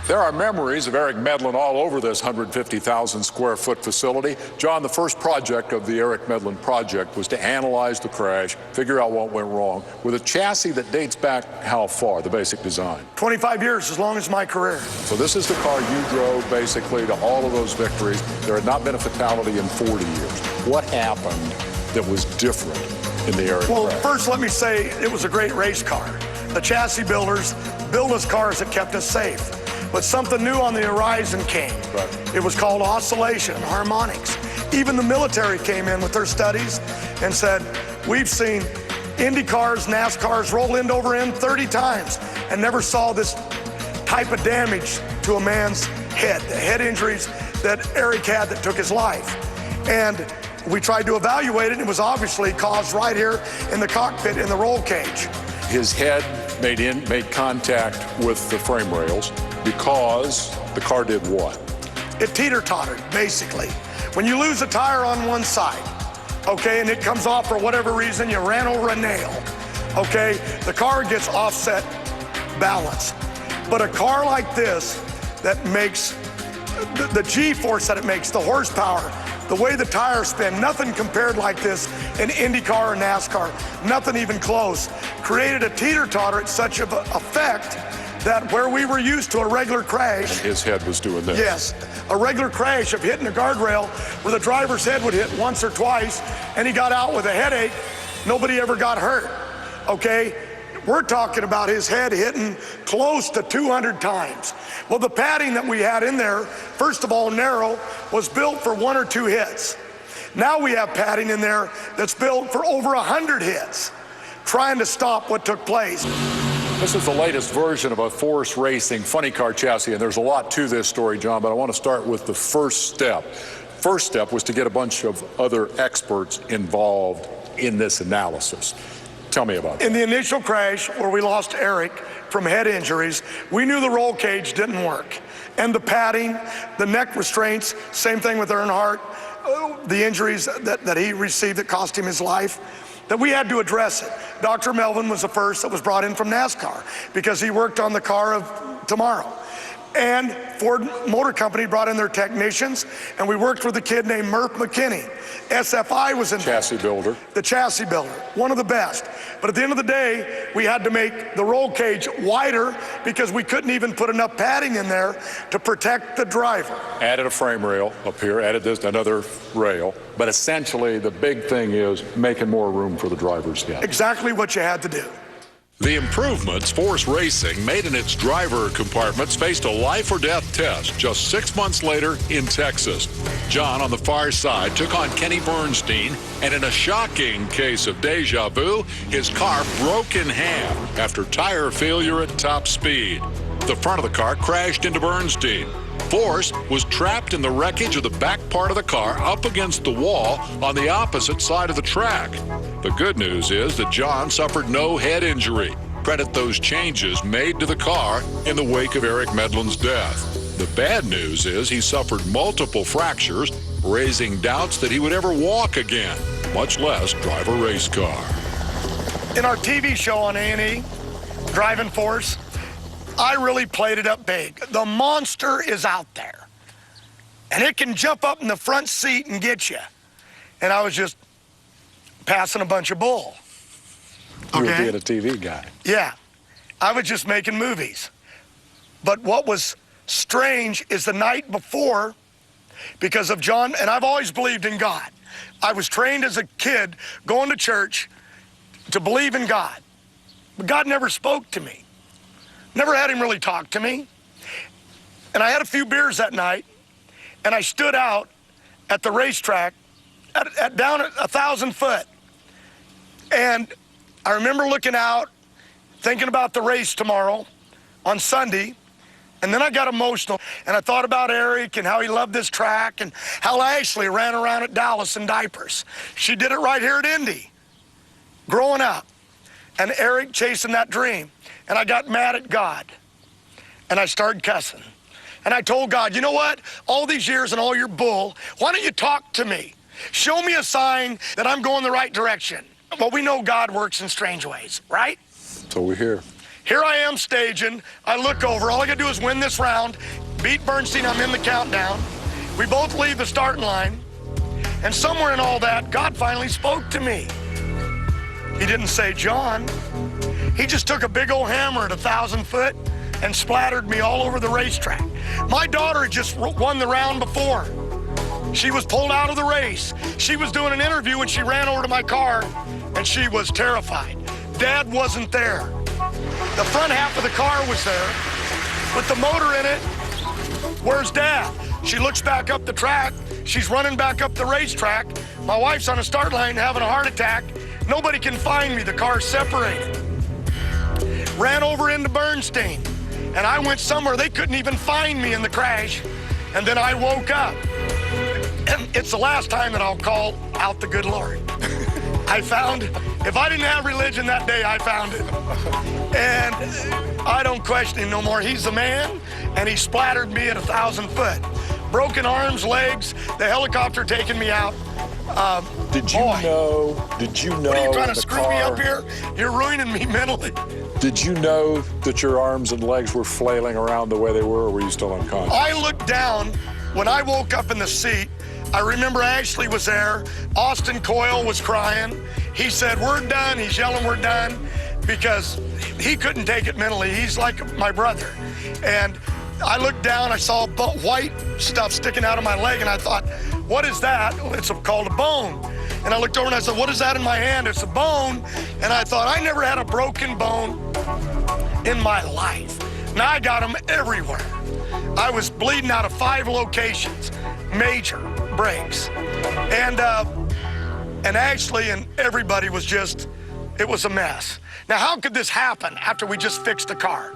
There are memories of Eric Medlin all over this 150,000 square foot facility. John, the first project of the Eric Medlin project was to analyze the crash, figure out what went wrong, with a chassis that dates back how far, the basic design? 25 years, as long as my career. So this is the car you drove basically to all of those victories. There had not been a fatality in 40 years. What happened that was different in the Eric Well, crash? first let me say it was a great race car. The chassis builders built us cars that kept us safe. But something new on the horizon came. Right. It was called oscillation, harmonics. Even the military came in with their studies and said, we've seen Indy cars, NASCARs roll end over end 30 times and never saw this type of damage to a man's head, the head injuries that Eric had that took his life. And we tried to evaluate it, and it was obviously caused right here in the cockpit in the roll cage. His head made contact with the frame rails because the car did what? It teeter-tottered, basically. When you lose a tire on one side, okay, and it comes off for whatever reason, you ran over a nail, okay, the car gets offset balance. But a car like this that makes, the G-force that it makes, the horsepower, the way the tires spin, nothing compared like this in IndyCar or NASCAR, nothing even close, created a teeter-totter at such an effect that where we were used to a regular crash. And his head was doing this. Yes, a regular crash of hitting a guardrail where the driver's head would hit once or twice and he got out with a headache. Nobody ever got hurt, okay? We're talking about his head hitting close to 200 times. Well, the padding that we had in there, first of all, narrow, was built for 1 or 2 hits. Now we have padding in there that's built for over 100 hits, trying to stop what took place. This is the latest version of a Force Racing funny car chassis, and there's a lot to this story, John, but I want to start with the first step. First step was to get a bunch of other experts involved in this analysis. Tell me about it. In the initial crash where we lost Eric from head injuries, we knew the roll cage didn't work. And the padding, the neck restraints, same thing with Earnhardt, the injuries that he received that cost him his life, that we had to address it. Dr. Melvin was the first that was brought in from NASCAR because he worked on the car of tomorrow. And Ford Motor Company brought in their technicians, and we worked with a kid named Murph McKinney. SFI was in chassis builder. The chassis builder, one of the best. But at the end of the day, we had to make the roll cage wider because we couldn't even put enough padding in there to protect the driver. Added a frame rail up here, added this another rail, but essentially the big thing is making more room for the driver's head. Exactly what you had to do. The improvements Force Racing made in its driver compartments faced a life-or-death test just 6 months later in Texas. John, on the far side, took on Kenny Bernstein, and in a shocking case of deja vu, his car broke in half after tire failure at top speed. The front of the car crashed into Bernstein. Force was trapped in the wreckage of the back part of the car up against the wall on the opposite side of the track. The good news is that John suffered no head injury. Credit those changes made to the car in the wake of Eric Medlin's death. The bad news is he suffered multiple fractures, raising doubts that he would ever walk again, much less drive a race car. In our TV show on A&E, Driving Force, I really played it up big. The monster is out there, and it can jump up in the front seat and get you. And I was just passing a bunch of bull. You were being a TV guy. Yeah, I was just making movies. But what was strange is the night before, because of John, and I've always believed in God. I was trained as a kid going to church to believe in God, but God never spoke to me. Never had him really talk to me. And I had a few beers that night, and I stood out at the racetrack down at 1,000 foot. And I remember looking out, thinking about the race tomorrow on Sunday, and then I got emotional, and I thought about Eric and how he loved this track and how Ashley ran around at Dallas in diapers. She did it right here at Indy, growing up, and Eric chasing that dream. And I got mad at God, and I started cussing. And I told God, you know what? All these years and all your bull, why don't you talk to me? Show me a sign that I'm going the right direction. Well, we know God works in strange ways, right? So we're here. Here I am staging. I look over. All I got to do is win this round, beat Bernstein. I'm in the countdown. We both leave the starting line. And somewhere in all that, God finally spoke to me. He didn't say, John. He just took a big old hammer at 1,000 foot and splattered me all over the racetrack. My daughter had just won the round before. She was pulled out of the race. She was doing an interview when she ran over to my car, and she was terrified. Dad wasn't there. The front half of the car was there with the motor in it. Where's Dad? She looks back up the track. She's running back up the racetrack. My wife's on a start line having a heart attack. Nobody can find me. The car's separated. Ran over into Bernstein, and I went somewhere. They couldn't even find me in the crash. And then I woke up. And it's the last time that I'll call out the good Lord. I found, if I didn't have religion that day, I found it. And I don't question him no more. He's the man, and he splattered me at 1,000 foot. Broken arms, legs, the helicopter taking me out. Did you know? What are you trying to screw me up here? You're ruining me mentally. Did you know that your arms and legs were flailing around the way they were, or were you still unconscious? I looked down. When I woke up in the seat, I remember Ashley was there. Austin Coyle was crying. He said, we're done. He's yelling, we're done, because he couldn't take it mentally. He's like my brother. And I looked down, I saw white stuff sticking out of my leg, and I thought, what is that? It's called a bone. And I looked over and I said, what is that in my hand? It's a bone. And I thought, I never had a broken bone in my life. Now I got them everywhere. I was bleeding out of 5 locations, major breaks. And Ashley and everybody was just, it was a mess. Now, how could this happen after we just fixed the car?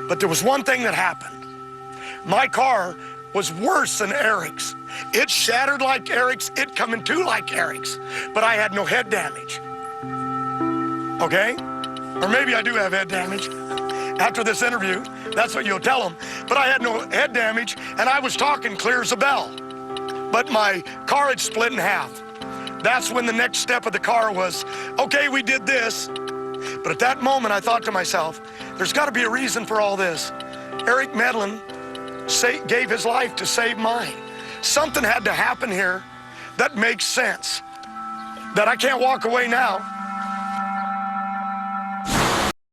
But there was one thing that happened. My car was worse than Eric's. It shattered like Eric's, it come in two like Eric's, but I had no head damage. Okay? Or maybe I do have head damage. After this interview, that's what you'll tell them. But I had no head damage, and I was talking clear as a bell. But my car had split in half. That's when the next step of the car was, okay, we did this. But at that moment, I thought to myself, there's got to be a reason for all this. Eric Medlin gave his life to save mine. Something had to happen here that makes sense, that I can't walk away now.